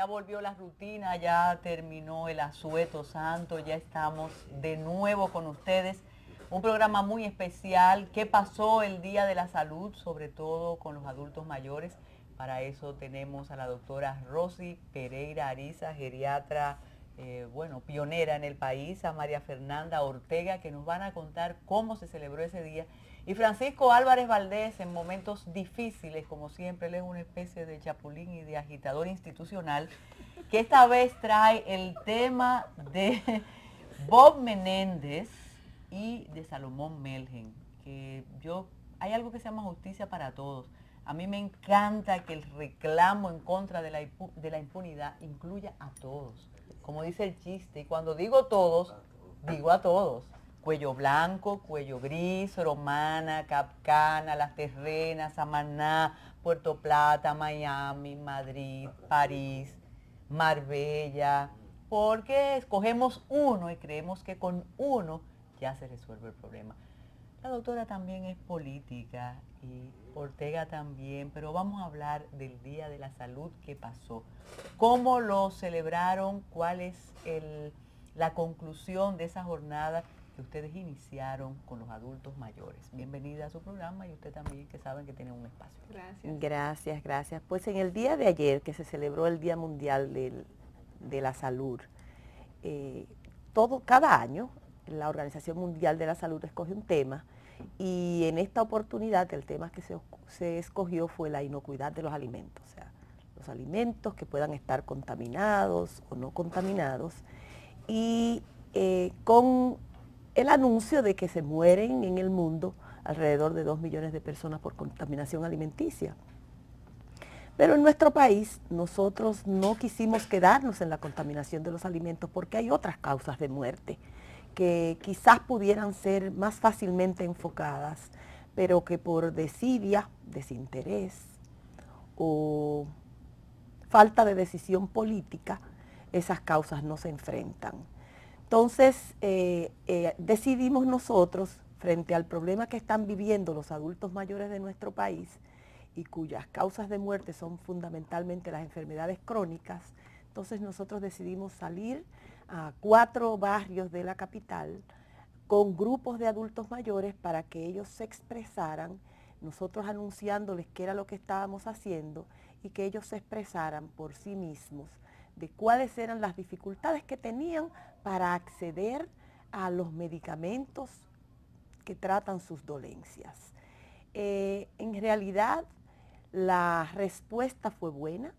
ya volvió la rutina, ya terminó el asueto santo, ya estamos de nuevo con ustedes. Un programa muy especial. ¿Qué pasó el Día de la Salud, sobre todo con los adultos mayores? Para eso tenemos a la doctora Rosy Pereira Ariza, geriatra, pionera en el país, a María Fernanda Ortega, que nos van a contar cómo se celebró ese día. Y Francisco Álvarez Valdés, en momentos difíciles, como siempre, él es una especie de chapulín y de agitador institucional, que esta vez trae el tema de Bob Menéndez y de Salomón Melgen, hay algo que se llama justicia para todos. A mí me encanta que el reclamo en contra de la impunidad incluya a todos. Como dice el chiste, y cuando digo todos, digo a todos. Cuello Blanco, Cuello Gris, Romana, Capcana, Las Terrenas, Samaná, Puerto Plata, Miami, Madrid, París, Marbella, porque escogemos uno y creemos que con uno ya se resuelve el problema. La doctora también es política y Ortega también, pero vamos a hablar del Día de la Salud que pasó. ¿Cómo lo celebraron? ¿Cuál es la conclusión de esa jornada que ustedes iniciaron con los adultos mayores? Bienvenida a su programa y usted también, que saben que tiene un espacio. Gracias. Gracias. Pues en el día de ayer, que se celebró el Día Mundial de la Salud, cada año la Organización Mundial de la Salud escoge un tema, y en esta oportunidad el tema que se escogió fue la inocuidad de los alimentos, o sea, los alimentos que puedan estar contaminados o no contaminados, y con el anuncio de que se mueren en el mundo alrededor de 2 millones de personas por contaminación alimenticia. Pero en nuestro país nosotros no quisimos quedarnos en la contaminación de los alimentos porque hay otras causas de muerte que quizás pudieran ser más fácilmente enfocadas, pero que por desidia, desinterés o falta de decisión política, esas causas no se enfrentan. Entonces, decidimos nosotros, frente al problema que están viviendo los adultos mayores de nuestro país y cuyas causas de muerte son fundamentalmente las enfermedades crónicas, entonces nosotros decidimos salir a 4 barrios de la capital con grupos de adultos mayores para que ellos se expresaran, nosotros anunciándoles qué era lo que estábamos haciendo y que ellos se expresaran por sí mismos de cuáles eran las dificultades que tenían para acceder a los medicamentos que tratan sus dolencias. En realidad, la respuesta fue buena,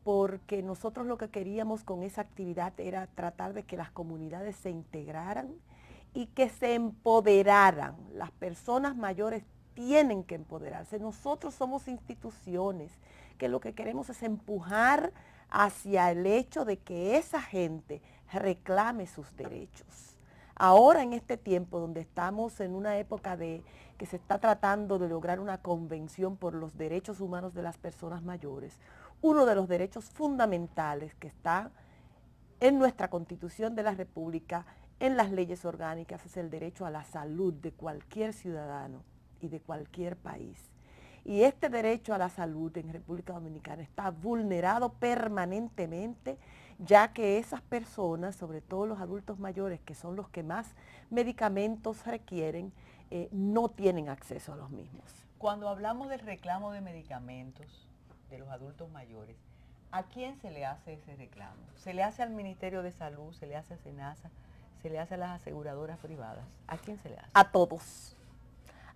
porque nosotros lo que queríamos con esa actividad era tratar de que las comunidades se integraran y que se empoderaran. Las personas mayores tienen que empoderarse. Nosotros somos instituciones que lo que queremos es empujar hacia el hecho de que esa gente reclame sus derechos. Ahora, en este tiempo donde estamos en una época que se está tratando de lograr una convención por los derechos humanos de las personas mayores, uno de los derechos fundamentales que está en nuestra Constitución de la República, en las leyes orgánicas, es el derecho a la salud de cualquier ciudadano y de cualquier país. Y este derecho a la salud en República Dominicana está vulnerado permanentemente, ya que esas personas, sobre todo los adultos mayores, que son los que más medicamentos requieren, no tienen acceso a los mismos. Cuando hablamos del reclamo de medicamentos de los adultos mayores, ¿a quién se le hace ese reclamo? ¿Se le hace al Ministerio de Salud, se le hace a SENASA, se le hace a las aseguradoras privadas? ¿A quién se le hace? A todos.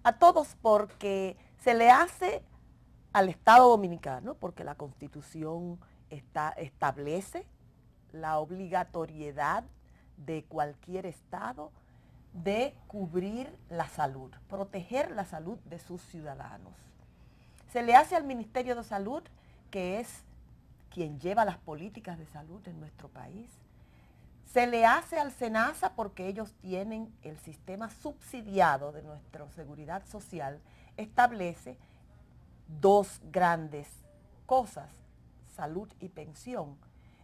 A todos, porque se le hace al Estado Dominicano, porque la Constitución establece la obligatoriedad de cualquier Estado de cubrir la salud, proteger la salud de sus ciudadanos. Se le hace al Ministerio de Salud, que es quien lleva las políticas de salud en nuestro país. Se le hace al SENASA porque ellos tienen el sistema subsidiado de nuestra seguridad social, establece 2 grandes cosas, salud y pensión.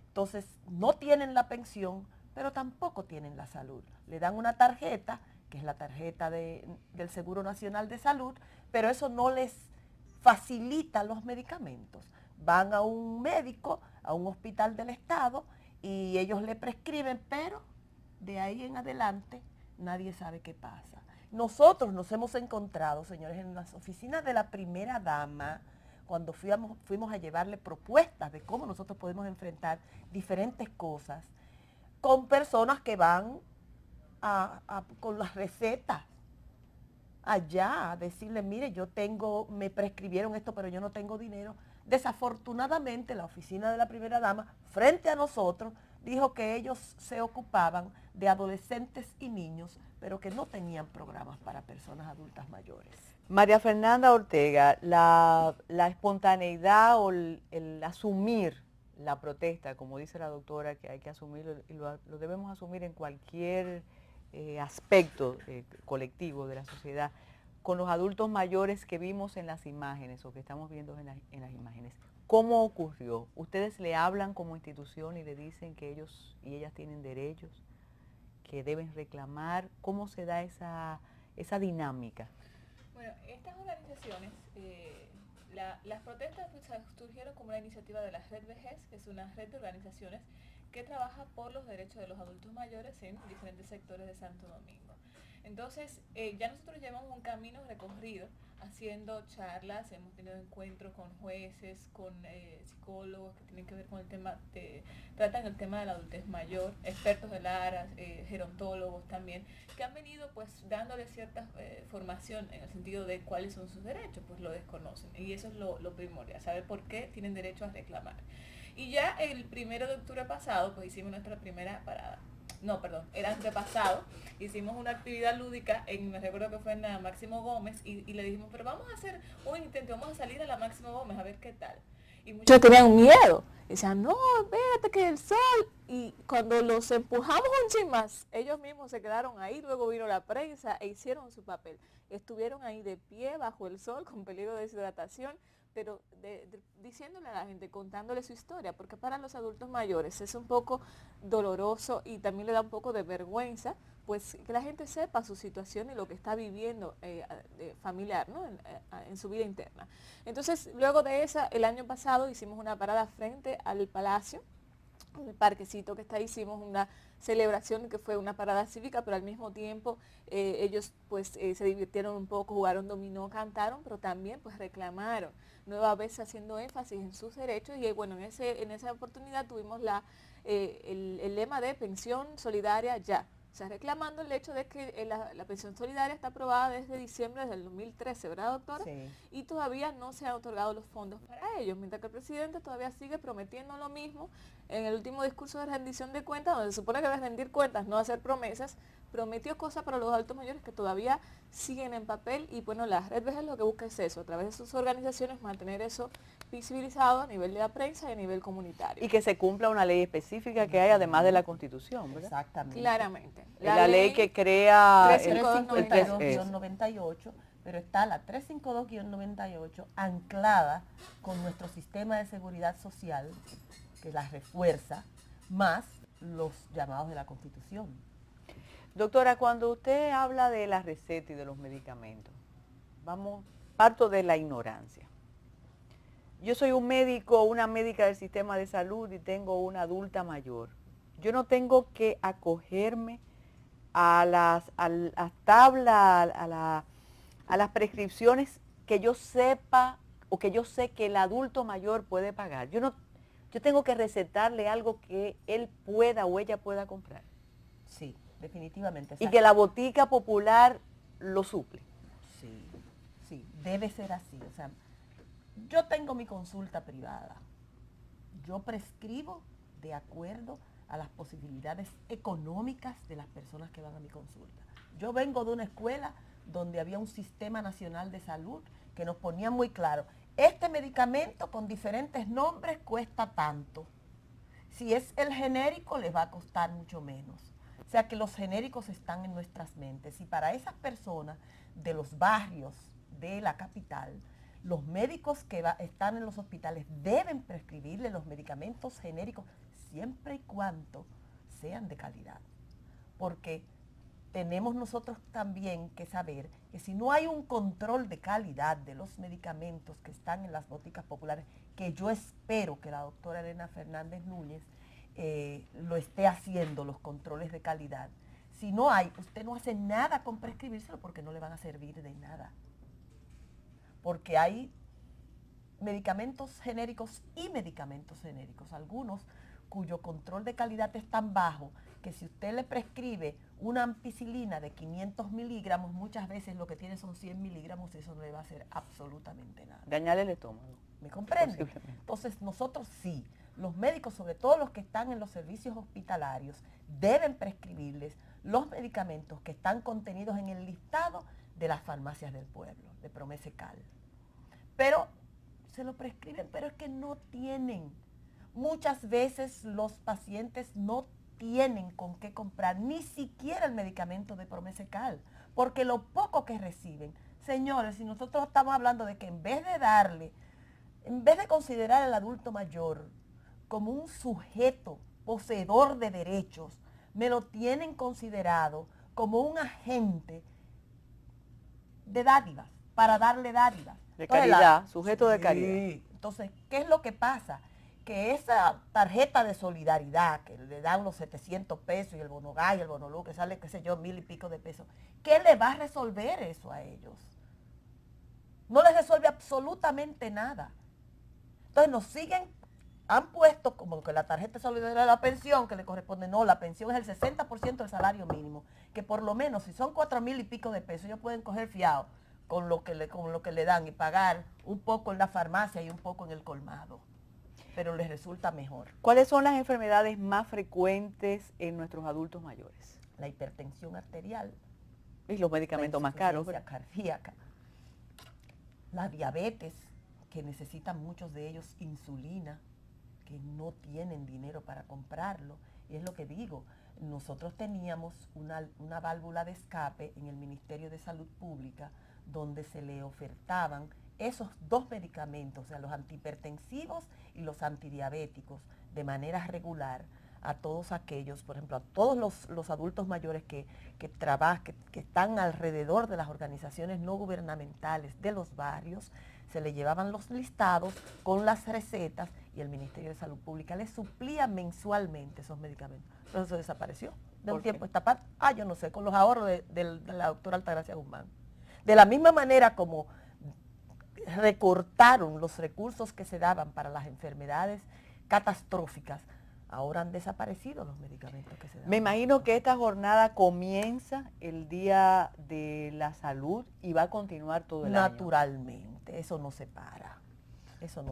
Entonces, no tienen la pensión, pero tampoco tienen la salud. Le dan una tarjeta, que es la tarjeta del Seguro Nacional de Salud, pero eso no les facilita los medicamentos. Van a un médico a un hospital del Estado y ellos le prescriben, pero de ahí en adelante nadie sabe qué pasa. Nosotros nos hemos encontrado, señores, en las oficinas de la primera dama, cuando fuimos a llevarle propuestas de cómo nosotros podemos enfrentar diferentes cosas, con personas que van con las recetas allá a decirle, mire, me prescribieron esto, pero yo no tengo dinero. Desafortunadamente, la oficina de la primera dama, frente a nosotros, dijo que ellos se ocupaban de adolescentes y niños, pero que no tenían programas para personas adultas mayores. María Fernanda Ortega, la espontaneidad o el asumir la protesta, como dice la doctora, que hay que asumirlo y lo debemos asumir en cualquier aspecto colectivo de la sociedad, con los adultos mayores que vimos en las imágenes o que estamos viendo en las imágenes. ¿Cómo ocurrió? ¿Ustedes le hablan como institución y le dicen que ellos y ellas tienen derechos, que deben reclamar? ¿Cómo se da esa dinámica? Bueno, estas organizaciones, las protestas surgieron como una iniciativa de la Red Vejez, que es una red de organizaciones que trabaja por los derechos de los adultos mayores en diferentes sectores de Santo Domingo. Entonces, ya nosotros llevamos un camino recorrido haciendo charlas, hemos tenido encuentros con jueces, con psicólogos que tienen que ver con el tema, tratan el tema de la adultez mayor, expertos del área, gerontólogos también, que han venido pues dándole cierta formación en el sentido de cuáles son sus derechos, pues lo desconocen. Y eso es lo primordial, saber por qué tienen derecho a reclamar. Y ya el 1 de octubre pasado, pues hicimos nuestra primera parada. No, perdón, el antepasado, hicimos una actividad lúdica, me recuerdo que fue en la Máximo Gómez, y le dijimos, pero vamos a hacer un intento, vamos a salir a la Máximo Gómez a ver qué tal. Y muchos tenían miedo, decían, no, espérate que el sol, y cuando los empujamos un chin más, ellos mismos se quedaron ahí, luego vino la prensa e hicieron su papel. Estuvieron ahí de pie, bajo el sol, con peligro de deshidratación, pero diciéndole a la gente, contándole su historia, porque para los adultos mayores es un poco doloroso y también le da un poco de vergüenza, pues que la gente sepa su situación y lo que está viviendo familiar, ¿no? en su vida interna. Entonces, luego de esa, el año pasado hicimos una parada frente al Palacio, en el parquecito que está ahí, hicimos una celebración que fue una parada cívica, pero al mismo tiempo ellos pues se divirtieron un poco, jugaron dominó, cantaron, pero también pues reclamaron, nueva vez haciendo énfasis en sus derechos. Y bueno, en esa oportunidad tuvimos el lema de pensión solidaria ya. O sea, reclamando el hecho de que la pensión solidaria está aprobada desde diciembre del 2013, ¿verdad, doctora? Sí. Y todavía no se han otorgado los fondos para ellos, mientras que el presidente todavía sigue prometiendo lo mismo. En el último discurso de rendición de cuentas, donde se supone que debe rendir cuentas, no hacer promesas, prometió cosas para los adultos mayores que todavía siguen en papel. Y bueno, la Red Vejez lo que busca es eso, a través de sus organizaciones, mantener eso visibilizado a nivel de la prensa y a nivel comunitario. Y que se cumpla una ley específica que hay además de la Constitución, ¿verdad? Exactamente. Claramente. La ley que crea el 352-98, pero está la 352-98 anclada con nuestro sistema de seguridad social, que la refuerza, más los llamados de la Constitución. Doctora, cuando usted habla de la receta y de los medicamentos, parto de la ignorancia. Yo soy un médico, una médica del sistema de salud y tengo una adulta mayor. Yo no tengo que acogerme a las tablas, a las prescripciones que yo sepa o que yo sé que el adulto mayor puede pagar. Yo tengo que recetarle algo que él pueda o ella pueda comprar. Sí, definitivamente. Y que la botica popular lo suple. Sí, debe ser así. O sea, yo tengo mi consulta privada. Yo prescribo de acuerdo a las posibilidades económicas de las personas que van a mi consulta. Yo vengo de una escuela donde había un sistema nacional de salud que nos ponía muy claro, este medicamento con diferentes nombres cuesta tanto. Si es el genérico, les va a costar mucho menos. O sea que los genéricos están en nuestras mentes. Y para esas personas de los barrios de la capital, los médicos que están en los hospitales deben prescribirle los medicamentos genéricos siempre y cuando sean de calidad. Porque tenemos nosotros también que saber que si no hay un control de calidad de los medicamentos que están en las boticas populares, que yo espero que la doctora Elena Fernández Núñez lo esté haciendo, los controles de calidad. Si no hay, usted no hace nada con prescribírselo porque no le van a servir de nada. Porque hay medicamentos genéricos y medicamentos genéricos, algunos cuyo control de calidad es tan bajo que si usted le prescribe una ampicilina de 500 miligramos, muchas veces lo que tiene son 100 miligramos y eso no le va a hacer absolutamente nada. Dañarle el estómago. ¿Me comprende? Entonces nosotros sí, los médicos, sobre todo los que están en los servicios hospitalarios, deben prescribirles los medicamentos que están contenidos en el listado de las farmacias del pueblo, de Promesecal. Pero se lo prescriben, pero es que no tienen. Muchas veces los pacientes no tienen con qué comprar ni siquiera el medicamento de Promesecal, porque lo poco que reciben, señores, si nosotros estamos hablando de que en vez de considerar al adulto mayor como un sujeto poseedor de derechos, me lo tienen considerado como un agente de dádivas, para darle dádivas. De caridad, sujeto de caridad. Entonces, ¿qué es lo que pasa? Que esa tarjeta de solidaridad que le dan los 700 pesos y el bonogá y el bonolú que sale, qué sé yo, 1000 y pico de pesos, ¿qué le va a resolver eso a ellos? No les resuelve absolutamente nada. Entonces nos siguen, han puesto como que la tarjeta de solidaridad de la pensión que le corresponde, no, la pensión es el 60% del salario mínimo, que por lo menos si son 4000 y pico de pesos, ellos pueden coger fiado con lo que le dan y pagar un poco en la farmacia y un poco en el colmado, pero les resulta mejor. ¿Cuáles son las enfermedades más frecuentes en nuestros adultos mayores? La hipertensión arterial. Y los medicamentos más caros. La cardíaca. La diabetes, que necesitan muchos de ellos insulina, que no tienen dinero para comprarlo. Y es lo que digo, nosotros teníamos una válvula de escape en el Ministerio de Salud Pública donde se le ofertaban esos dos medicamentos, o sea, los antihipertensivos y los antidiabéticos, de manera regular a todos aquellos, por ejemplo, a todos los adultos mayores que están alrededor de las organizaciones no gubernamentales de los barrios, se le llevaban los listados con las recetas y el Ministerio de Salud Pública les suplía mensualmente esos medicamentos. Pero eso desapareció de un tiempo a esta parte. Yo no sé, con los ahorros de la doctora Altagracia Guzmán. De la misma manera como recortaron los recursos que se daban para las enfermedades catastróficas, ahora han desaparecido los medicamentos que se daban. Me imagino que esta jornada comienza el Día de la Salud y va a continuar todo el año. Naturalmente, eso no se para.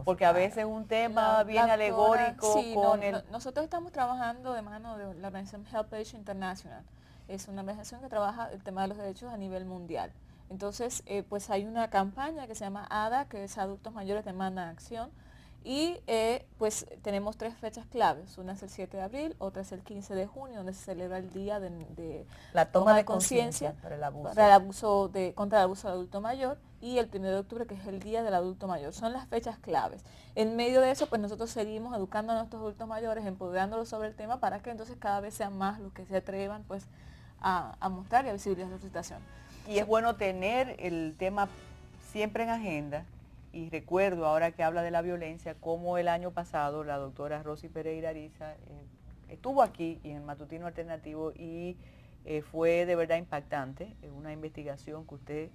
Porque a veces un tema bien alegórico sí, con nosotros estamos trabajando de mano de la organización HelpAge International. Es una organización que trabaja el tema de los derechos a nivel mundial. Entonces, pues hay una campaña que se llama ADA, que es Adultos Mayores Demandan Acción, y pues tenemos 3 fechas claves. Una es el 7 de abril, otra es el 15 de junio, donde se celebra el día de la toma de conciencia contra el abuso del adulto mayor, y el 1 de octubre, que es el Día del Adulto Mayor. Son las fechas claves. En medio de eso, pues nosotros seguimos educando a nuestros adultos mayores, empoderándolos sobre el tema, para que entonces cada vez sean más los que se atrevan pues a mostrar y a visibilizar su situación. Y es bueno tener el tema siempre en agenda. Y recuerdo, ahora que habla de la violencia, como el año pasado la doctora Rosy Pereira Ariza estuvo aquí y en el Matutino Alternativo y fue de verdad impactante, una investigación que usted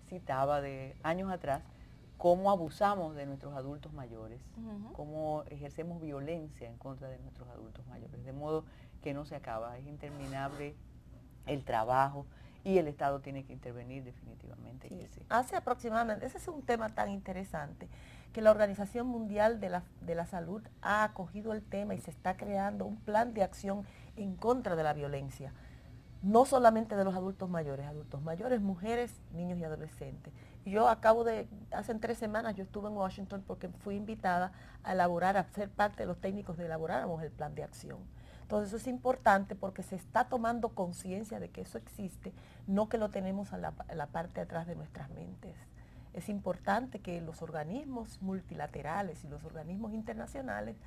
citaba de años atrás, cómo abusamos de nuestros adultos mayores, cómo ejercemos violencia en contra de nuestros adultos mayores, de modo que no se acaba, es interminable el trabajo. Y el Estado tiene que intervenir definitivamente. Sí. Hace aproximadamente, ese es un tema tan interesante, que la Organización Mundial de la Salud ha acogido el tema y se está creando un plan de acción en contra de la violencia. No solamente de los adultos mayores, mujeres, niños y adolescentes. Y yo hace 3 semanas yo estuve en Washington porque fui invitada a ser parte de los técnicos de elaboráramos el plan de acción. Entonces eso es importante porque se está tomando conciencia de que eso existe, no que lo tenemos a la parte de atrás de nuestras mentes. Es importante que los organismos multilaterales y los organismos internacionales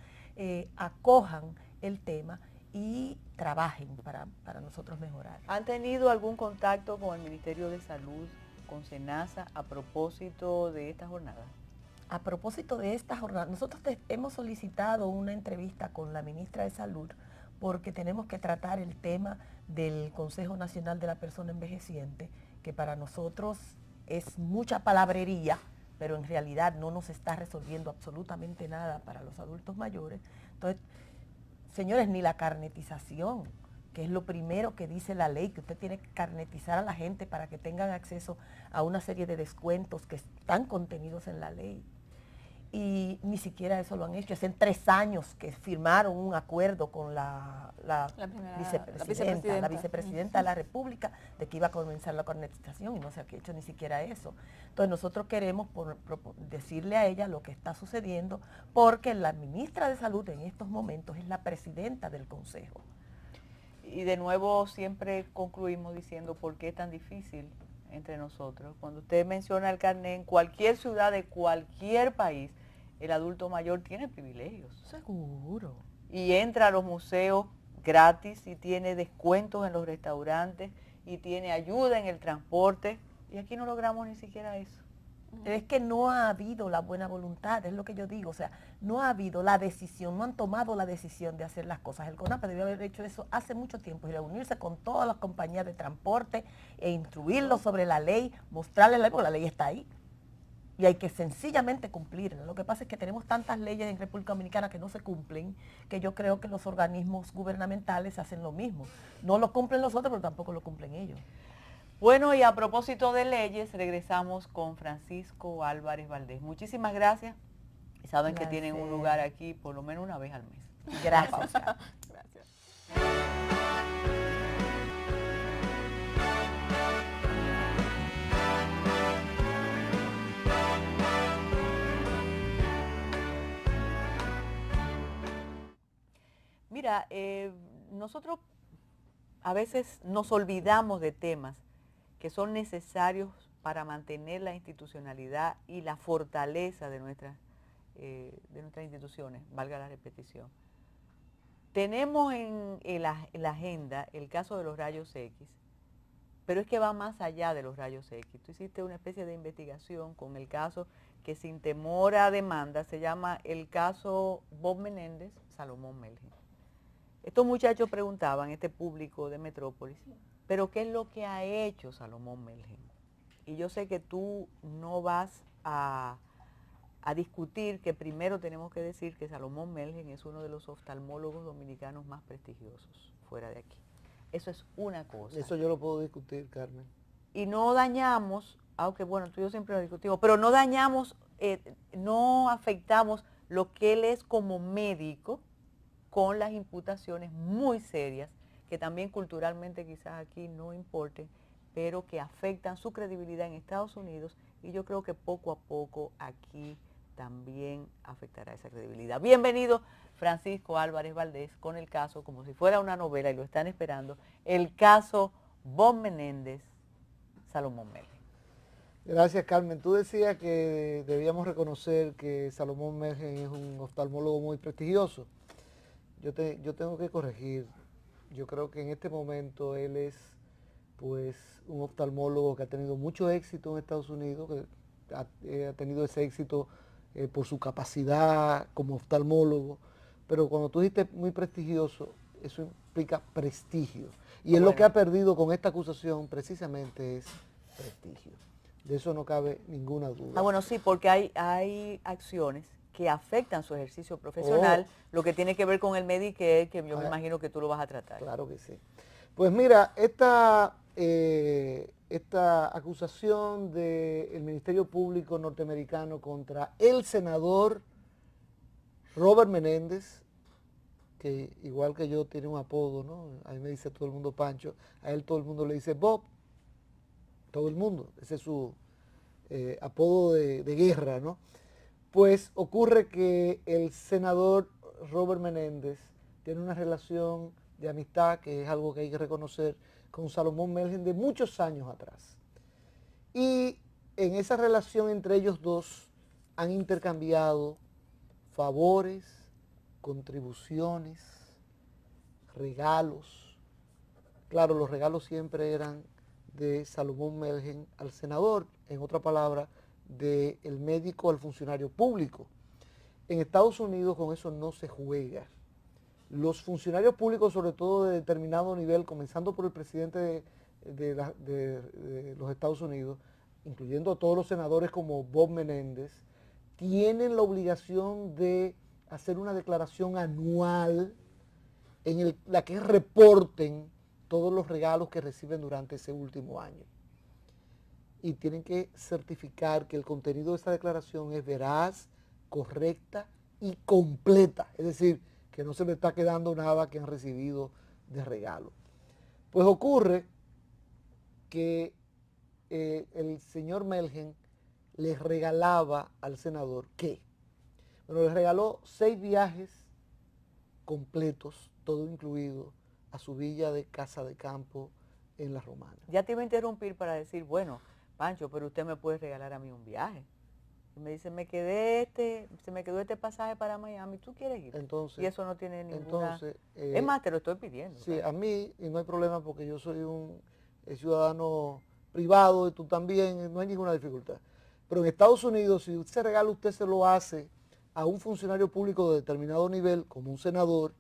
acojan el tema y trabajen para nosotros mejorar. ¿Han tenido algún contacto con el Ministerio de Salud, con SENASA, a propósito de esta jornada? A propósito de esta jornada, nosotros hemos solicitado una entrevista con la ministra de Salud porque tenemos que tratar el tema del Consejo Nacional de la Persona Envejeciente, que para nosotros es mucha palabrería, pero en realidad no nos está resolviendo absolutamente nada para los adultos mayores. Entonces, señores, ni la carnetización, que es lo primero que dice la ley, que usted tiene que carnetizar a la gente para que tengan acceso a una serie de descuentos que están contenidos en la ley. Y ni siquiera eso lo han hecho. Hace 3 años que firmaron un acuerdo con la vicepresidenta de la República de que iba a comenzar la carnetización y no se ha hecho ni siquiera eso. Entonces nosotros queremos decirle a ella lo que está sucediendo, porque la ministra de Salud en estos momentos es la presidenta del Consejo. Y de nuevo siempre concluimos diciendo por qué es tan difícil entre nosotros. Cuando usted menciona el carnet, en cualquier ciudad de cualquier país, el adulto mayor tiene privilegios. Seguro. Y entra a los museos gratis y tiene descuentos en los restaurantes y tiene ayuda en el transporte. Y aquí no logramos ni siquiera eso. Es que no ha habido la buena voluntad, es lo que yo digo, o sea, no ha habido la decisión, no han tomado la decisión de hacer las cosas. El CONAPE debió haber hecho eso hace mucho tiempo y reunirse con todas las compañías de transporte e instruirlos sobre la ley, mostrarles la ley, porque la ley está ahí. Y hay que sencillamente cumplirla. Lo que pasa es que tenemos tantas leyes en República Dominicana que no se cumplen, que yo creo que los organismos gubernamentales hacen lo mismo. No lo cumplen los otros, pero tampoco lo cumplen ellos. Bueno, y a propósito de leyes, regresamos con Francisco Álvarez Valdés. Muchísimas gracias. Saben que tienen un lugar aquí por lo menos una vez al mes. Gracias. Gracias. Mira, nosotros a veces nos olvidamos de temas que son necesarios para mantener la institucionalidad y la fortaleza de nuestras instituciones, valga la repetición. Tenemos en la agenda el caso de los rayos X, pero es que va más allá de los rayos X. Tú hiciste una especie de investigación con el caso que sin temor a demanda se llama el caso Bob Menéndez, Salomón Melgen. Estos muchachos preguntaban, este público de Metrópolis, pero ¿qué es lo que ha hecho Salomón Melgen? Y yo sé que tú no vas a discutir que primero tenemos que decir que Salomón Melgen es uno de los oftalmólogos dominicanos más prestigiosos fuera de aquí. Eso es una cosa. Eso yo lo puedo discutir, Carmen. Y no dañamos, aunque bueno, tú y yo siempre lo discutimos, pero no dañamos, no afectamos lo que él es como médico con las imputaciones muy serias que también culturalmente quizás aquí no importen, pero que afectan su credibilidad en Estados Unidos y yo creo que poco a poco aquí también afectará esa credibilidad. Bienvenido Francisco Álvarez Valdés con el caso, como si fuera una novela y lo están esperando, el caso Bob Menéndez, Salomón Melgen. Gracias, Carmen. Tú decías que debíamos reconocer que Salomón Melgen es un oftalmólogo muy prestigioso. Yo tengo que corregir. Yo creo que en este momento él es pues un oftalmólogo que ha tenido mucho éxito en Estados Unidos, que ha tenido ese éxito por su capacidad como oftalmólogo, pero cuando tú dijiste muy prestigioso, eso implica prestigio. Y él lo que ha perdido con esta acusación precisamente es prestigio. De eso no cabe ninguna duda. Bueno, sí, porque hay acciones que afectan su ejercicio profesional, lo que tiene que ver con el Medicare, que yo me imagino que tú lo vas a tratar. Claro que sí. Pues mira, esta acusación del Ministerio Público norteamericano contra el senador Robert Menéndez, que igual que yo tiene un apodo, ¿no? A mí me dice todo el mundo Pancho, a él todo el mundo le dice Bob, todo el mundo, ese es su apodo de guerra, ¿no? Pues ocurre que el senador Robert Menéndez tiene una relación de amistad, que es algo que hay que reconocer, con Salomón Melgen de muchos años atrás. Y en esa relación entre ellos dos han intercambiado favores, contribuciones, regalos. Claro, los regalos siempre eran de Salomón Melgen al senador, en otra palabra, del médico al funcionario público. En Estados Unidos con eso no se juega. Los funcionarios públicos, sobre todo de determinado nivel, comenzando por el presidente de los Estados Unidos, incluyendo a todos los senadores como Bob Menéndez, tienen la obligación de hacer una declaración anual en la que reporten todos los regalos que reciben durante ese último año. Y tienen que certificar que el contenido de esa declaración es veraz, correcta y completa. Es decir, que no se le está quedando nada que han recibido de regalo. Pues ocurre que el señor Melgen les regalaba al senador, ¿qué? Bueno, les regaló 6 viajes completos, todo incluido, a su villa de casa de campo en La Romana. Ya te iba a interrumpir para decir, bueno, Pancho, pero usted me puede regalar a mí un viaje. Y me dice, se me quedó este pasaje para Miami, ¿tú quieres ir? Entonces, y eso no tiene ninguna... es es más, te lo estoy pidiendo. Sí, ¿sabes? a mí, y no hay problema porque yo soy un ciudadano privado y tú también, no hay ninguna dificultad. Pero en Estados Unidos, si ese regalo usted se lo hace a un funcionario público de determinado nivel, como un senador,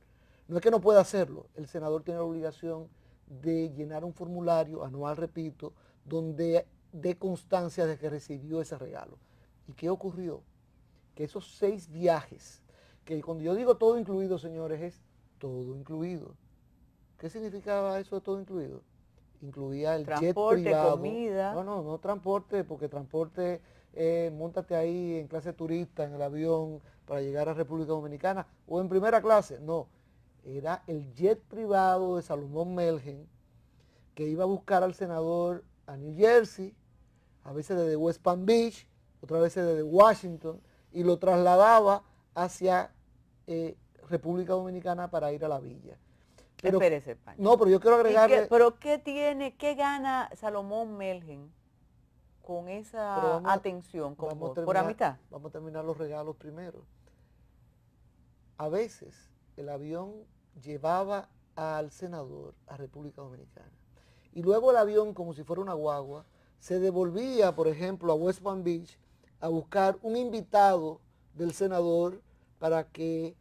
no es que no pueda hacerlo. El senador tiene la obligación de llenar un formulario anual, repito, donde dé constancia de que recibió ese regalo. ¿Y qué ocurrió? Que esos 6 viajes, que cuando yo digo todo incluido, señores, es todo incluido. ¿Qué significaba eso de todo incluido? Incluía el transporte, jet privado. comida. No transporte, porque transporte, móntate ahí en clase turista, en el avión, para llegar a República Dominicana, o en primera clase. No, era el jet privado de Salomón Melgen, que iba a buscar al senador a New Jersey, a veces desde West Palm Beach, otras veces desde Washington, y lo trasladaba hacia República Dominicana para ir a la villa. Pero, espérese, Pancho. no, pero yo quiero agregarle... ¿Pero qué gana Salomón Melgen con esa atención con vos? ¿Por amistad? Vamos a terminar los regalos primero. A veces el avión llevaba al senador a República Dominicana. Y luego el avión, como si fuera una guagua, se devolvía, por ejemplo, a West Palm Beach a buscar un invitado del senador para que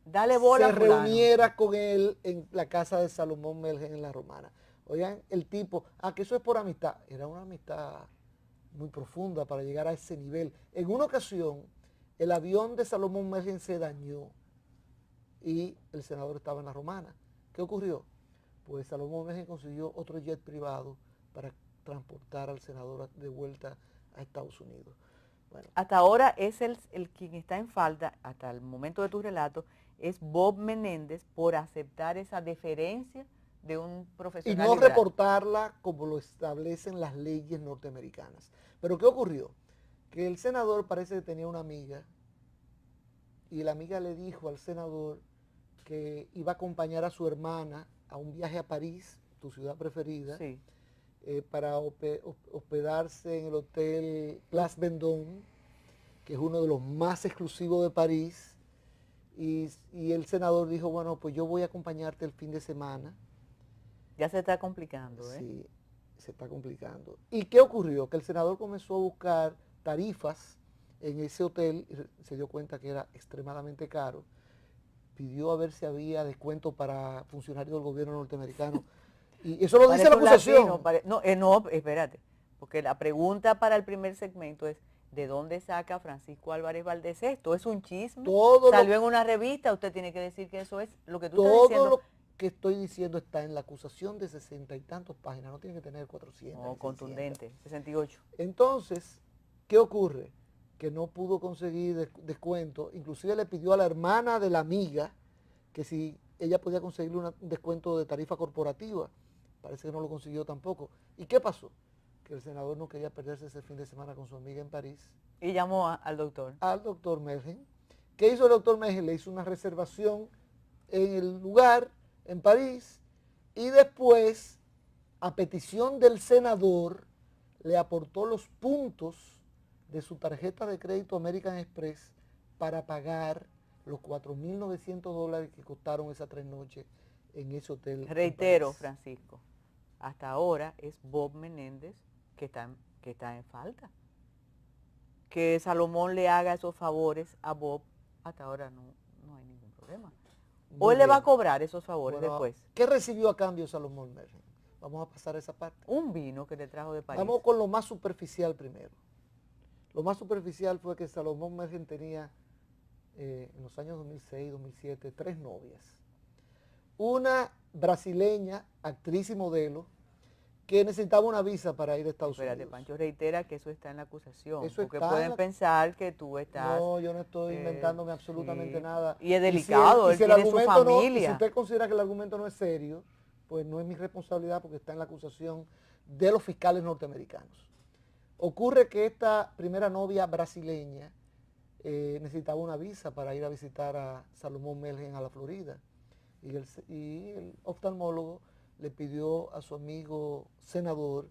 se reuniera con él en la casa de Salomón Melgen en La Romana. Oigan, el tipo, que eso es por amistad. Era una amistad muy profunda para llegar a ese nivel. En una ocasión, el avión de Salomón Melgen se dañó y el senador estaba en La Romana. ¿Qué ocurrió? Pues Salomón Melgen consiguió otro jet privado para transportar al senador de vuelta a Estados Unidos. Bueno. Hasta ahora es el quien está en falta, hasta el momento de tu relato, es Bob Menéndez por aceptar esa deferencia de un profesional y no liberal. Reportarla como lo establecen las leyes norteamericanas. Pero ¿qué ocurrió? Que el senador parece que tenía una amiga y la amiga le dijo al senador que iba a acompañar a su hermana a un viaje a París, tu ciudad preferida, sí. Para hospedarse en el hotel Place Vendôme, que es uno de los más exclusivos de París, y el senador dijo, bueno, pues yo voy a acompañarte el fin de semana. Ya se está complicando, ¿eh? Sí, se está complicando. ¿Y qué ocurrió? Que el senador comenzó a buscar tarifas en ese hotel, y se dio cuenta que era extremadamente caro, pidió a ver si había descuento para funcionarios del gobierno norteamericano. Y eso lo dice la acusación. No, espérate, porque la pregunta para el primer segmento es, ¿de dónde saca Francisco Álvarez Valdés esto? ¿Es un chisme? ¿Salió en una revista? Usted tiene que decir que eso es lo que tú estás diciendo. Todo lo que estoy diciendo está en la acusación de 60 y tantos páginas, no tiene que tener 400. No, contundente, 68. Entonces, ¿qué ocurre? Que no pudo conseguir descuento, inclusive le pidió a la hermana de la amiga que si ella podía conseguirle un descuento de tarifa corporativa. Parece que no lo consiguió tampoco. ¿Y qué pasó? Que el senador no quería perderse ese fin de semana con su amiga en París. Y llamó al doctor. Al doctor Melgen. ¿Qué hizo el doctor Melgen? Le hizo una reservación en el lugar, en París, y después, a petición del senador, le aportó los puntos de su tarjeta de crédito American Express para pagar los $4.900 que costaron esas 3 noches en ese hotel. Reitero, en París. Francisco, hasta ahora es Bob Menéndez que está en falta. Que Salomón le haga esos favores a Bob, hasta ahora no hay ningún problema. O Muy él le va a bien. cobrar esos favores Bueno, después. ¿qué recibió a cambio Salomón Melgen? Vamos a pasar a esa parte. Un vino que le trajo de París. Vamos con lo más superficial primero. Lo más superficial fue que Salomón Melgen tenía en los años 2006, 2007, 3 novias. Una brasileña, actriz y modelo, que necesitaba una visa para ir a Estados Espérate, Unidos. Pancho reitera que eso está en la acusación, Eso porque está en pueden la- pensar que tú estás... No, yo no estoy inventándome absolutamente sí, nada. y es si delicado, él el tiene su argumento no- y si familia. usted considera que el argumento no es serio, pues no es mi responsabilidad porque está en la acusación de los fiscales norteamericanos. Ocurre que esta primera novia brasileña necesitaba una visa para ir a visitar a Salomón Melgen a la Florida. Y el oftalmólogo le pidió a su amigo senador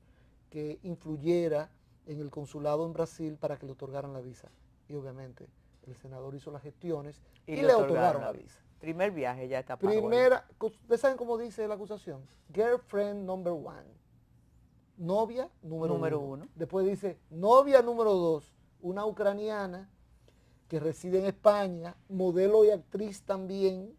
que influyera en el consulado en Brasil para que le otorgaran la visa. Y obviamente el senador hizo las gestiones y le otorgaron la visa. Primer viaje ya está pago ahí. Primera, ¿ustedes saben cómo dice la acusación? Girlfriend number 1. Novia número uno. Después dice novia número 2, una ucraniana que reside en España, modelo y actriz también,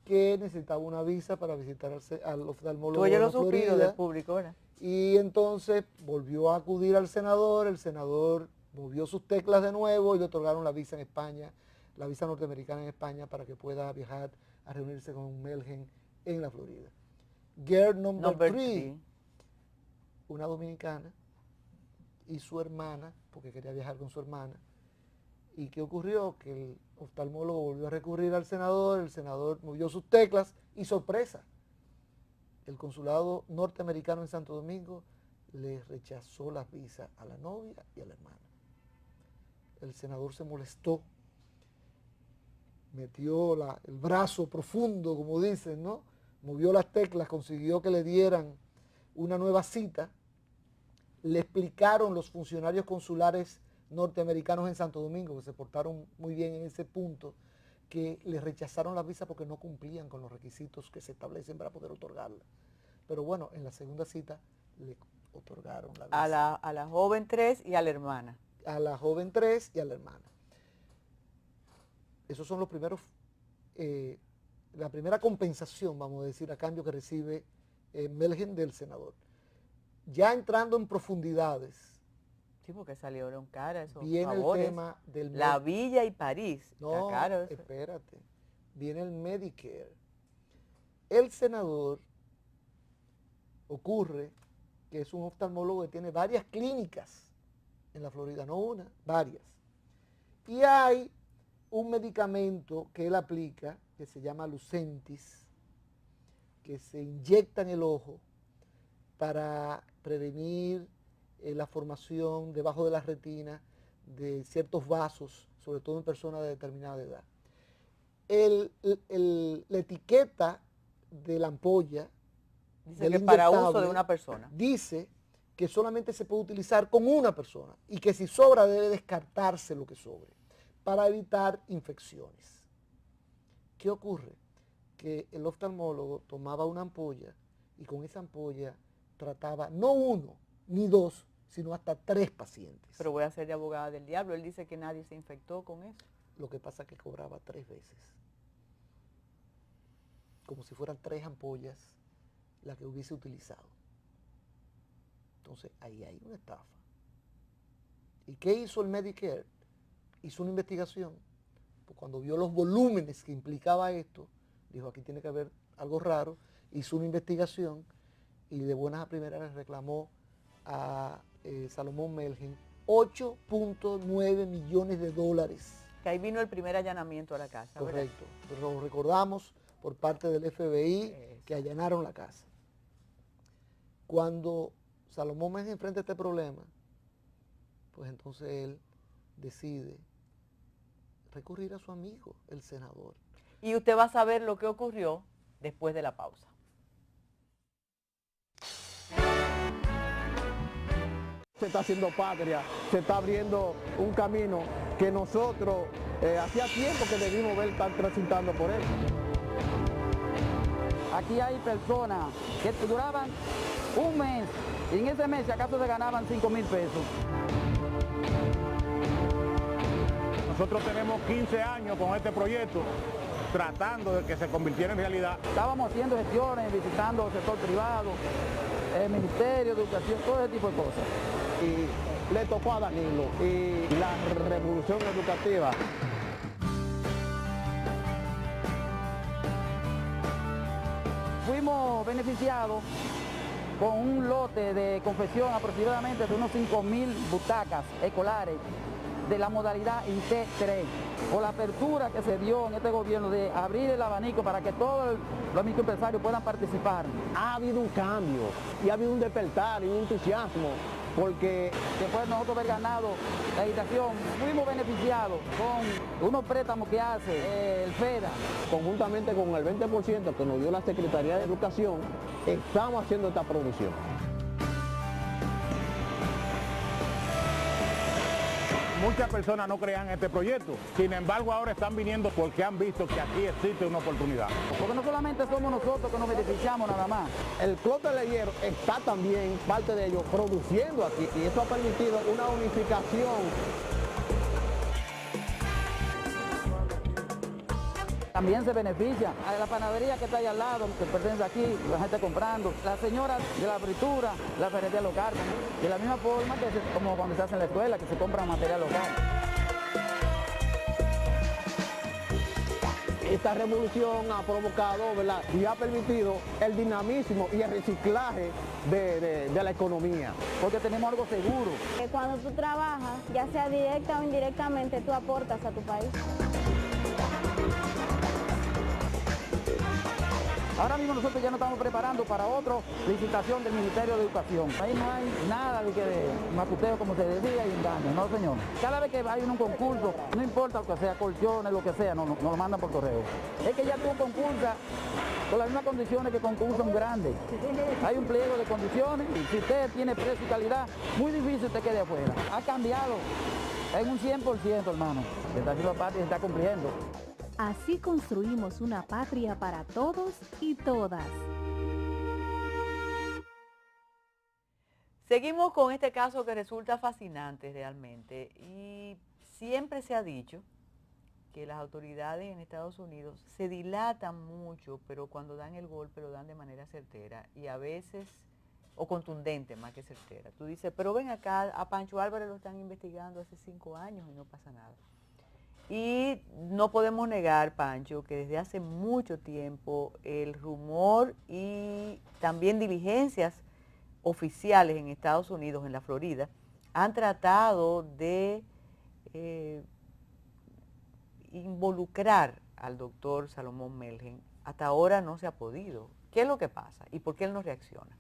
que necesitaba una visa para visitar al oftalmólogo Tú oyes de los suspiros del Florida. público, ¿verdad? Y entonces volvió a acudir al senador, el senador movió sus teclas de nuevo y le otorgaron la visa en España, la visa norteamericana en España para que pueda viajar a reunirse con Melgen en la Florida. Girl number 3, three. una dominicana y su hermana, porque quería viajar con su hermana. ¿Y qué ocurrió? Que el oftalmólogo volvió a recurrir al senador, el senador movió sus teclas y sorpresa, el consulado norteamericano en Santo Domingo le rechazó las visas a la novia y a la hermana. El senador se molestó, metió el brazo profundo, como dicen, ¿no? Movió las teclas, consiguió que le dieran una nueva cita. Le explicaron los funcionarios consulares norteamericanos en Santo Domingo, que se portaron muy bien en ese punto, que les rechazaron la visa porque no cumplían con los requisitos que se establecen para poder otorgarla. Pero bueno, en la segunda cita le otorgaron la visa. A la joven 3 y a la hermana. A la joven 3 y a la hermana. Esos son los primeros, la primera compensación, vamos a decir, a cambio que recibe Melgen del senador. Ya entrando en profundidades, Sí, porque salieron caras esos viene favores. el tema del La Villa y París. No, está caro eso. espérate. Viene el Medicare. El senador ocurre que es un oftalmólogo que tiene varias clínicas en la Florida, no una, varias. Y hay un medicamento que él aplica que se llama Lucentis, que se inyecta en el ojo para prevenir la formación debajo de la retina de ciertos vasos, sobre todo en personas de determinada edad. La etiqueta de la ampolla Dice del que para uso de inyectable una persona. dice que solamente se puede utilizar con una persona y que si sobra debe descartarse lo que sobre para evitar infecciones. ¿Qué ocurre? Que el oftalmólogo tomaba una ampolla y con esa ampolla trataba no uno ni dos, sino hasta 3 pacientes. Pero voy a ser de abogada del diablo. Él dice que nadie se infectó con eso. Lo que pasa es que cobraba 3 veces. Como si fueran 3 ampollas las que hubiese utilizado. Entonces, ahí hay una estafa. ¿Y qué hizo el Medicare? Hizo una investigación. Pues cuando vio los volúmenes que implicaba esto, dijo, aquí tiene que haber algo raro. Hizo una investigación y de buenas a primeras le reclamó a Salomón Melgen 8.9 millones de dólares. Que ahí vino el primer allanamiento a la casa. ¿verdad? Correcto. Pero lo recordamos por parte del FBI Eso. que allanaron la casa. Cuando Salomón Melgen enfrenta este problema, pues entonces él decide recurrir a su amigo, el senador. Y usted va a saber lo que ocurrió después de la pausa. Se está haciendo patria, se está abriendo un camino que nosotros hacía tiempo que debimos ver estar transitando por él. Aquí hay personas que duraban un mes y en ese mes si acaso se ganaban 5,000 pesos. Nosotros tenemos 15 años con este proyecto tratando de que se convirtiera en realidad. Estábamos haciendo gestiones, visitando el sector privado, el Ministerio de Educación, todo ese tipo de cosas. Y le tocó a Danilo y la revolución educativa. Fuimos beneficiados con un lote de confección aproximadamente de unos 5,000 butacas escolares de la modalidad IT3, por la apertura que se dio en este gobierno de abrir el abanico para que todos los microempresarios puedan participar. Ha habido un cambio y ha habido un despertar y un entusiasmo, porque Después de nosotros haber ganado la licitación, fuimos beneficiados con unos préstamos que hace el FEDA. conjuntamente con el 20% que nos dio la Secretaría de Educación, estamos haciendo esta producción. Muchas personas no creían en este proyecto, sin embargo ahora están viniendo porque han visto que aquí existe una oportunidad. Porque no solamente somos nosotros que nos beneficiamos nada más. El Clúster de Hierro está también, parte de ellos, produciendo aquí, y eso ha permitido una unificación. También se beneficia a la panadería que está ahí al lado, que pertenece aquí, la gente comprando, la señora de la fritura, la ferretería local, de la misma forma que como cuando se hace en la escuela, que se compra material local. Esta revolución ha provocado, ¿verdad?, y ha permitido el dinamismo y el reciclaje de la economía. Porque tenemos algo seguro. Cuando tú trabajas, ya sea directa o indirectamente, tú aportas a tu país. Ahora mismo nosotros ya nos estamos preparando para otra licitación del Ministerio de Educación. Ahí no hay nada de macuteo, como se decía, y engaño, no señor. Cada vez que hay un concurso, no importa lo que sea, colchones, lo que sea, nos lo mandan por correo. Es que ya tú concursas con las mismas condiciones que concursan grandes. Hay un pliego de condiciones y si usted tiene precio y calidad, muy difícil usted quede afuera. Ha cambiado en un 100%, hermano. Esta misma parte se está cumpliendo. Así construimos una patria para todos y todas. Seguimos con este caso que resulta fascinante realmente y siempre se ha dicho que las autoridades en Estados Unidos se dilatan mucho, pero cuando dan el golpe lo dan de manera certera y a veces, o contundente más que certera. Tú dices, pero ven acá, a Pancho Álvarez lo están investigando hace 5 años y no pasa nada. Y no podemos negar, Pancho, que desde hace mucho tiempo el rumor y también diligencias oficiales en Estados Unidos, en la Florida, han tratado de involucrar al doctor Salomón Melgen. Hasta ahora no se ha podido. ¿Qué es lo que pasa y por qué él no reacciona?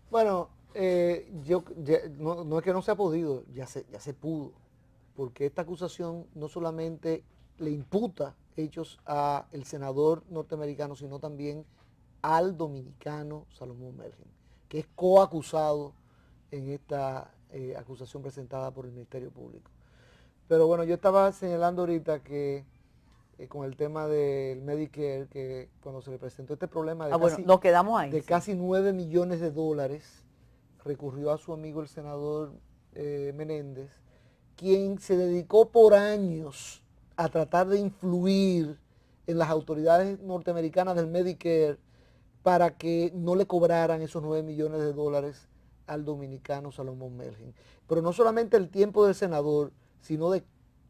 Bueno, no es que no se ha podido, ya se pudo. Porque esta acusación no solamente le imputa hechos al senador norteamericano, sino también al dominicano Salomón Melgen, que es coacusado en esta acusación presentada por el Ministerio Público. Pero bueno, yo estaba señalando ahorita que con el tema del Medicare, que cuando se le presentó este problema de, nos quedamos ahí, de casi 9 millones de dólares, recurrió a su amigo el senador Menéndez, quien se dedicó por años a tratar de influir en las autoridades norteamericanas del Medicare para que no le cobraran esos 9 millones de dólares al dominicano Salomón Melgen. Pero no solamente el tiempo del senador, sino de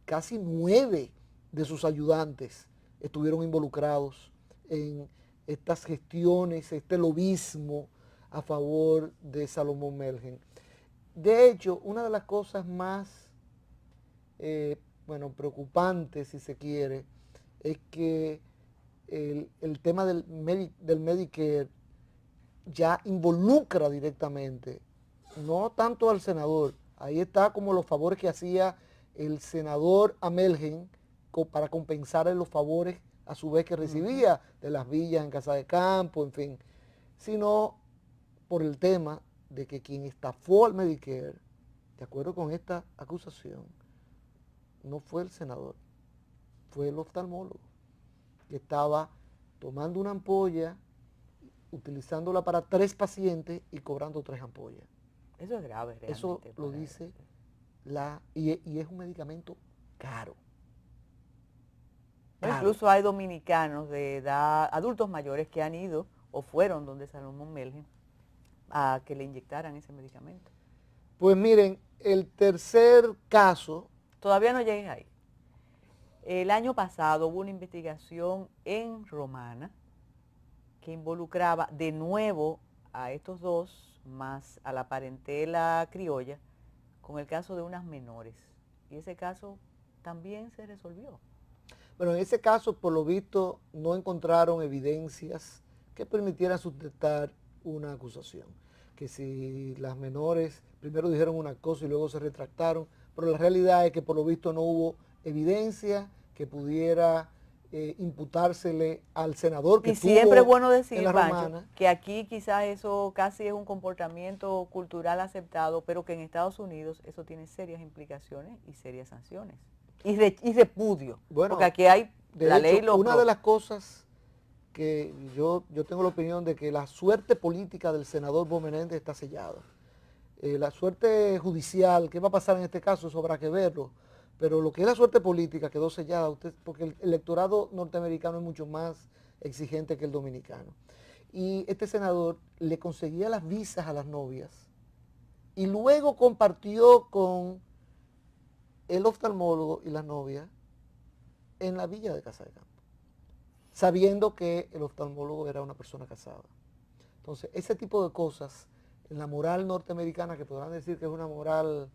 casi 9 de sus ayudantes estuvieron involucrados en estas gestiones, este lobismo a favor de Salomón Melgen. De hecho, una de las cosas más preocupante, si se quiere, es que el tema del Medicare ya involucra directamente, no tanto al senador, ahí está como los favores que hacía el senador a Melgen para compensar los favores a su vez que recibía de las villas en Casa de Campo, en fin, sino por el tema de que quien estafó al Medicare, de acuerdo con esta acusación, no fue el senador, fue el oftalmólogo, que estaba tomando una ampolla utilizándola para 3 pacientes y cobrando 3 ampollas. Eso es grave realmente. Eso lo dice y es un medicamento caro. Incluso hay dominicanos de edad, adultos mayores que han ido o fueron donde Salomón Melgen a que le inyectaran ese medicamento. Pues miren, el tercer caso... Todavía no llegué ahí. El año pasado hubo una investigación en Romana que involucraba de nuevo a estos dos, más a la parentela criolla, con el caso de unas menores. Y ese caso también se resolvió. Bueno, en ese caso, por lo visto, no encontraron evidencias que permitieran sustentar una acusación. Que si las menores primero dijeron una cosa y luego se retractaron, pero la realidad es que por lo visto no hubo evidencia que pudiera imputársele al senador que y siempre es bueno decir, en la Pancho, Romana, que aquí quizás eso casi es un comportamiento cultural aceptado, pero que en Estados Unidos eso tiene serias implicaciones y serias sanciones. Y repudio, bueno, porque aquí hay la de ley hecho, lo una de las cosas que yo tengo la opinión de que la suerte política del senador Bob Menéndez está sellada. La suerte judicial, ¿qué va a pasar en este caso? Eso habrá que verlo. Pero lo que es la suerte política quedó sellada, porque el electorado norteamericano es mucho más exigente que el dominicano. Y este senador le conseguía las visas a las novias y luego compartió con el oftalmólogo y la novia en la villa de Casa de Campo, sabiendo que el oftalmólogo era una persona casada. Entonces, ese tipo de cosas, en la moral norteamericana, que podrán decir que es una moral,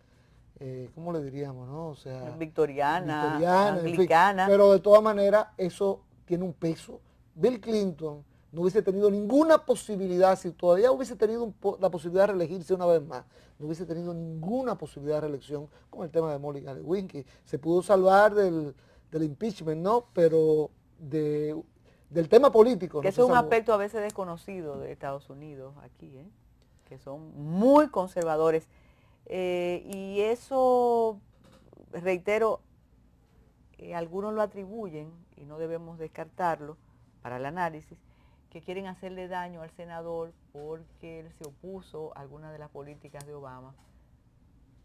¿cómo le diríamos, no? O sea, victoriana, anglicana. En fin, pero de todas maneras, eso tiene un peso. Bill Clinton no hubiese tenido ninguna posibilidad, si todavía hubiese tenido la posibilidad de reelegirse una vez más, no hubiese tenido ninguna posibilidad de reelección con el tema de Monica Lewinsky. Se pudo salvar del impeachment, ¿no? Pero del tema político. Que no eso es un salvó. aspecto a veces desconocido de Estados Unidos aquí, que son muy conservadores. Y eso, reitero, algunos lo atribuyen, y no debemos descartarlo para el análisis, que quieren hacerle daño al senador porque él se opuso a algunas de las políticas de Obama.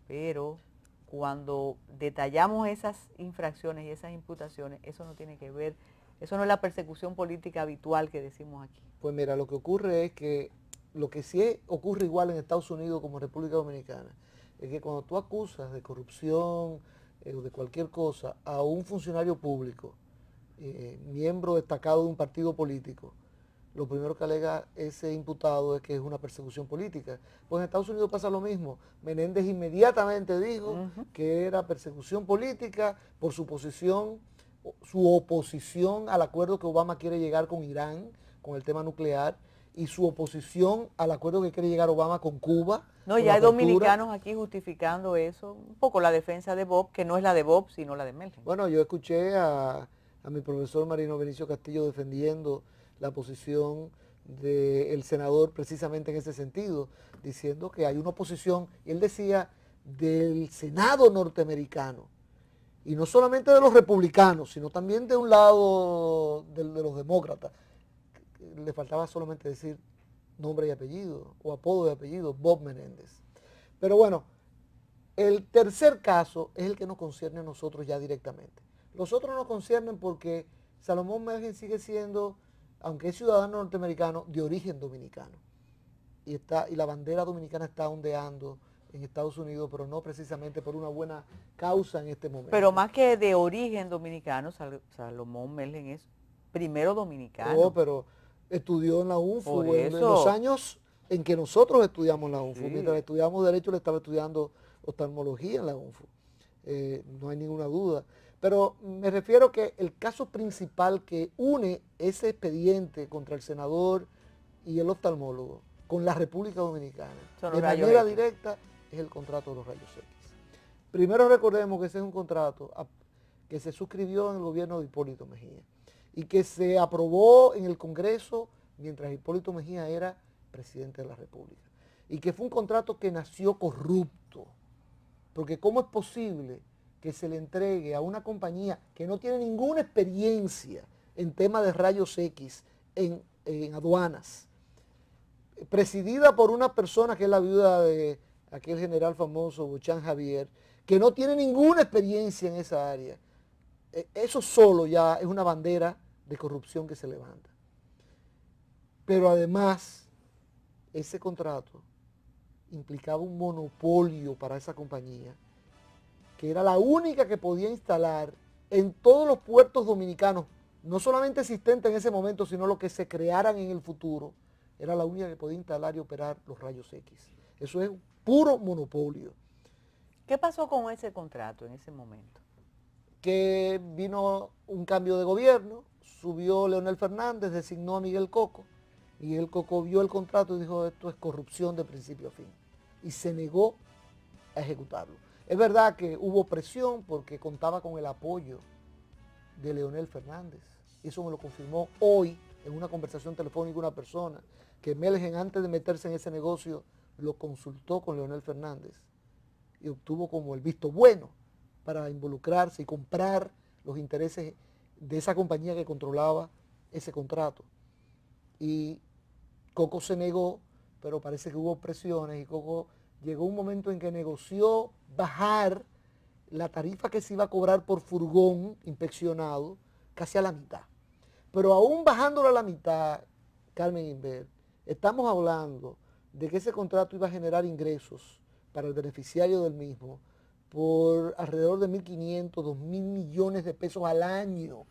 Pero cuando detallamos esas infracciones y esas imputaciones, eso no tiene que ver, eso no es la persecución política habitual que decimos aquí. Pues mira, lo que ocurre es que, lo que sí ocurre igual en Estados Unidos como en República Dominicana, es que cuando tú acusas de corrupción o de cualquier cosa a un funcionario público, miembro destacado de un partido político, lo primero que alega ese imputado es que es una persecución política. Pues en Estados Unidos pasa lo mismo. Menéndez inmediatamente dijo que era persecución política por su posición, su oposición al acuerdo que Obama quiere llegar con Irán, con el tema nuclear, y su oposición al acuerdo que quiere llegar Obama con Cuba. No, ya hay dominicanos aquí justificando eso, un poco la defensa de Bob, que no es la de Bob, sino la de Melgen. Bueno, yo escuché a mi profesor Marino Benicio Castillo defendiendo la posición del senador precisamente en ese sentido, diciendo que hay una oposición, y él decía, del Senado norteamericano, y no solamente de los republicanos, sino también de un lado de los demócratas. Le faltaba solamente decir nombre y apellido, o apodo y apellido, Bob Menéndez. Pero bueno, el tercer caso es el que nos concierne a nosotros ya directamente. Los otros nos conciernen porque Salomón Melgen sigue siendo, aunque es ciudadano norteamericano, de origen dominicano. Y la bandera dominicana está ondeando en Estados Unidos, pero no precisamente por una buena causa en este momento. Pero más que de origen dominicano, Salomón Melgen es primero dominicano. No, pero estudió en la UNFU en los años en que nosotros estudiamos en la UNFU. Sí. Mientras estudiamos Derecho, le estaba estudiando oftalmología en la UNFU. No hay ninguna duda. Pero me refiero que el caso principal que une ese expediente contra el senador y el oftalmólogo con la República Dominicana, de manera directa, es el contrato de los rayos X. Primero recordemos que ese es un contrato que se suscribió en el gobierno de Hipólito Mejía y que se aprobó en el Congreso mientras Hipólito Mejía era presidente de la República. Y que fue un contrato que nació corrupto, porque ¿cómo es posible que se le entregue a una compañía que no tiene ninguna experiencia en tema de rayos X, en aduanas, presidida por una persona que es la viuda de aquel general famoso, Bochán Javier, que no tiene ninguna experiencia en esa área. Eso solo ya es una bandera de corrupción que se levanta. Pero además, ese contrato implicaba un monopolio para esa compañía, que era la única que podía instalar en todos los puertos dominicanos, no solamente existentes en ese momento, sino los que se crearan en el futuro, era la única que podía instalar y operar los rayos X. Eso es puro monopolio. ¿Qué pasó con ese contrato en ese momento? Que vino un cambio de gobierno, subió Leonel Fernández, designó a Miguel Coco, Miguel Coco vio el contrato y dijo, esto es corrupción de principio a fin, y se negó a ejecutarlo. Es verdad que hubo presión porque contaba con el apoyo de Leonel Fernández, eso me lo confirmó hoy en una conversación telefónica una persona, que Melgen antes de meterse en ese negocio lo consultó con Leonel Fernández y obtuvo como el visto bueno para involucrarse y comprar los intereses de esa compañía que controlaba ese contrato. Y Coco se negó, pero parece que hubo presiones y Coco llegó un momento en que negoció bajar la tarifa que se iba a cobrar por furgón inspeccionado casi a la mitad. Pero aún bajándola a la mitad, Carmen Inver, estamos hablando de que ese contrato iba a generar ingresos para el beneficiario del mismo por alrededor de 1.500, 2.000 millones de pesos al año.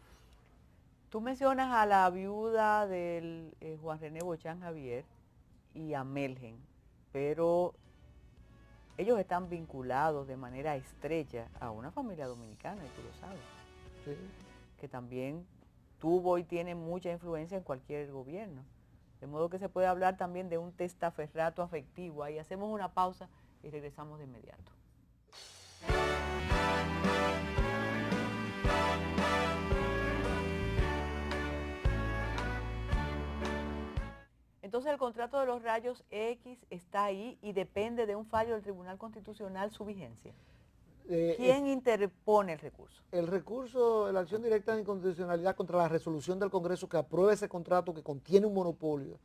Tú mencionas a la viuda del Juan René Bochán Javier y a Melgen, pero ellos están vinculados de manera estrecha a una familia dominicana, y tú lo sabes, Sí. que también tuvo y tiene mucha influencia en cualquier gobierno. De modo que se puede hablar también de un testaferrato afectivo. Ahí hacemos una pausa y regresamos de inmediato. Entonces el contrato de los rayos X está ahí y depende de un fallo del Tribunal Constitucional su vigencia. ¿Quién interpone el recurso? El recurso, la acción directa de inconstitucionalidad contra la resolución del Congreso que aprueba ese contrato que contiene un monopolio,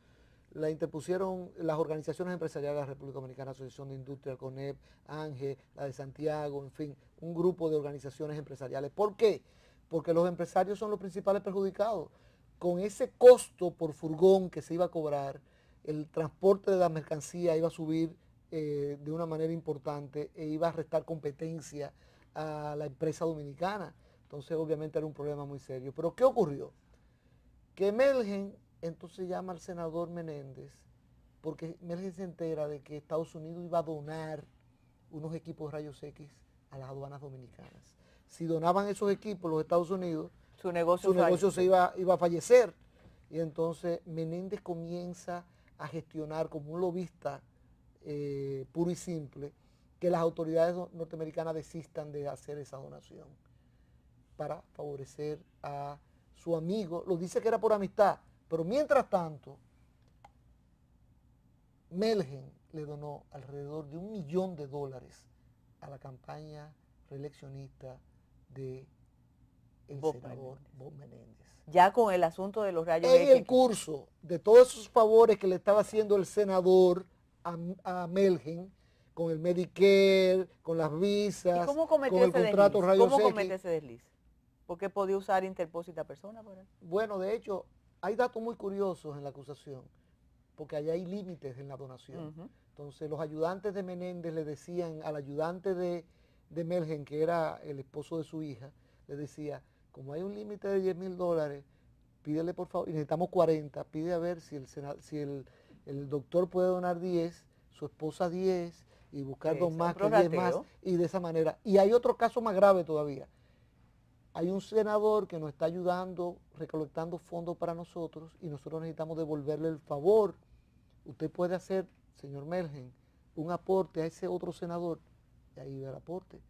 la interpusieron las organizaciones empresariales de la República Dominicana, Asociación de Industria, CONEP, ANGE, la de Santiago, en fin, un grupo de organizaciones empresariales. ¿Por qué? Porque los empresarios son los principales perjudicados. Con ese costo por furgón que se iba a cobrar, el transporte de la mercancía iba a subir de una manera importante e iba a restar competencia a la empresa dominicana. Entonces obviamente era un problema muy serio. Pero ¿qué ocurrió? Que Melgen entonces llama al senador Menéndez porque Melgen se entera de que Estados Unidos iba a donar unos equipos de rayos X a las aduanas dominicanas. Si donaban esos equipos los Estados Unidos, su negocio se iba a fallecer. Y entonces Menéndez comienza a gestionar como un lobista puro y simple, que las autoridades norteamericanas desistan de hacer esa donación para favorecer a su amigo. Lo dice que era por amistad, pero mientras tanto, Melgen le donó alrededor de $1 millón a la campaña reeleccionista de el senador Bob Menéndez. Ya con el asunto de los rayos en X. el curso de todos esos favores que le estaba haciendo el senador a Melgen, con el Medicare, con las visas, ¿Y cómo con cometió el ese contrato desliz? rayos ¿Cómo X. comete ese desliz? ¿Porque podía usar interpósita persona para él? Bueno, de hecho, hay datos muy curiosos en la acusación, porque allá hay límites en la donación. Entonces, los ayudantes de Menéndez le decían al ayudante de Melgen, que era el esposo de su hija, le decía, como hay un límite de $10,000, pídele por favor, y necesitamos 40, pide a ver si el doctor puede donar 10, su esposa 10, y buscar dos más, que 10 más, y de esa manera. Y hay otro caso más grave todavía. Hay un senador que nos está ayudando, recolectando fondos para nosotros, y nosotros necesitamos devolverle el favor. Usted puede hacer, señor Melgen, un aporte a ese otro senador, y ahí va el aporte,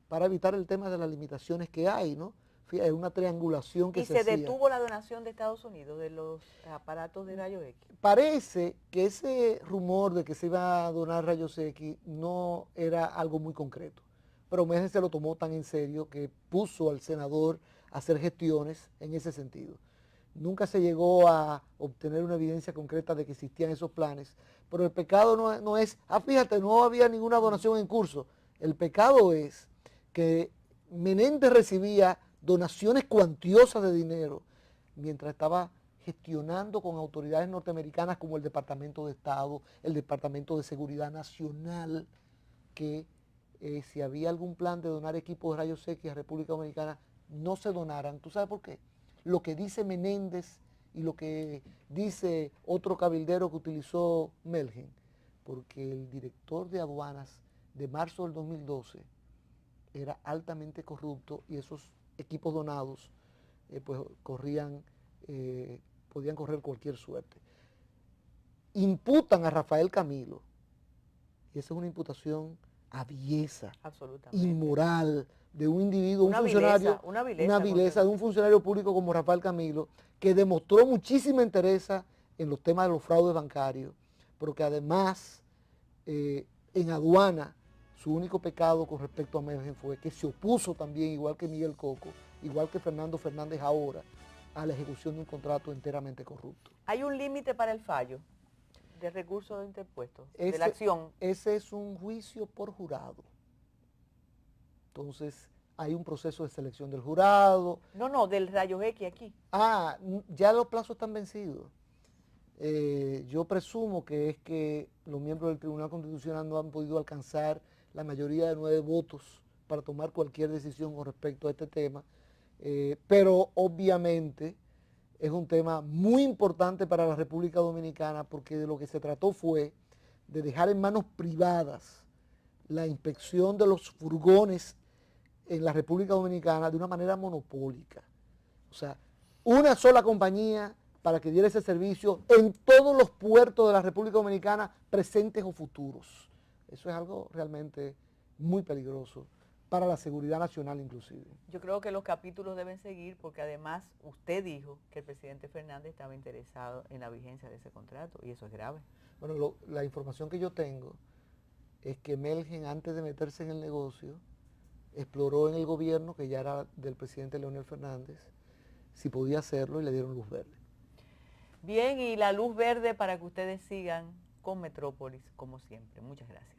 para evitar el tema de las limitaciones que hay, ¿no? Es una triangulación que se hacía. ¿Y se detuvo la donación de Estados Unidos de los aparatos de rayos X? Parece que ese rumor de que se iba a donar rayos X no era algo muy concreto, pero Melgen se lo tomó tan en serio que puso al senador a hacer gestiones en ese sentido. nunca se llegó a obtener una evidencia concreta de que existían esos planes, pero el pecado no es, fíjate, no había ninguna donación en curso. El pecado es que Menéndez recibía donaciones cuantiosas de dinero mientras estaba gestionando con autoridades norteamericanas como el Departamento de Estado, el Departamento de Seguridad Nacional, que si había algún plan de donar equipos de rayos X a República Dominicana, no se donaran. ¿Tú sabes por qué? Lo que dice Menéndez y lo que dice otro cabildero que utilizó Melgen, porque el director de aduanas de marzo del 2012 era altamente corrupto y esos equipos donados pues podían correr cualquier suerte. Imputan a Rafael Camilo, y esa es una imputación aviesa, inmoral, de un individuo, un funcionario, una vileza de un funcionario público como Rafael Camilo, que demostró muchísima entereza en los temas de los fraudes bancarios, pero que además en aduana su único pecado con respecto a Melgen fue que se opuso también, igual que Miguel Coco, igual que Fernando Fernández ahora, a la ejecución de un contrato enteramente corrupto. ¿Hay un límite para el fallo de recursos interpuestos, de la acción? Ese es un juicio por jurado. Entonces, hay un proceso de selección del jurado. No, del rayos X aquí. Ya los plazos están vencidos. Yo presumo que es que los miembros del Tribunal Constitucional no han podido alcanzar la mayoría de 9 votos para tomar cualquier decisión con respecto a este tema, pero obviamente es un tema muy importante para la República Dominicana, porque de lo que se trató fue de dejar en manos privadas la inspección de los furgones en la República Dominicana de una manera monopólica. O sea, una sola compañía para que diera ese servicio en todos los puertos de la República Dominicana, presentes o futuros. Eso es algo realmente muy peligroso para la seguridad nacional inclusive. Yo creo que los capítulos deben seguir porque además usted dijo que el presidente Fernández estaba interesado en la vigencia de ese contrato y eso es grave. Bueno, la información que yo tengo es que Melgen, antes de meterse en el negocio, exploró en el gobierno, que ya era del presidente Leonel Fernández, si podía hacerlo y le dieron luz verde. Bien, y la luz verde para que ustedes sigan con Metrópolis como siempre. Muchas gracias.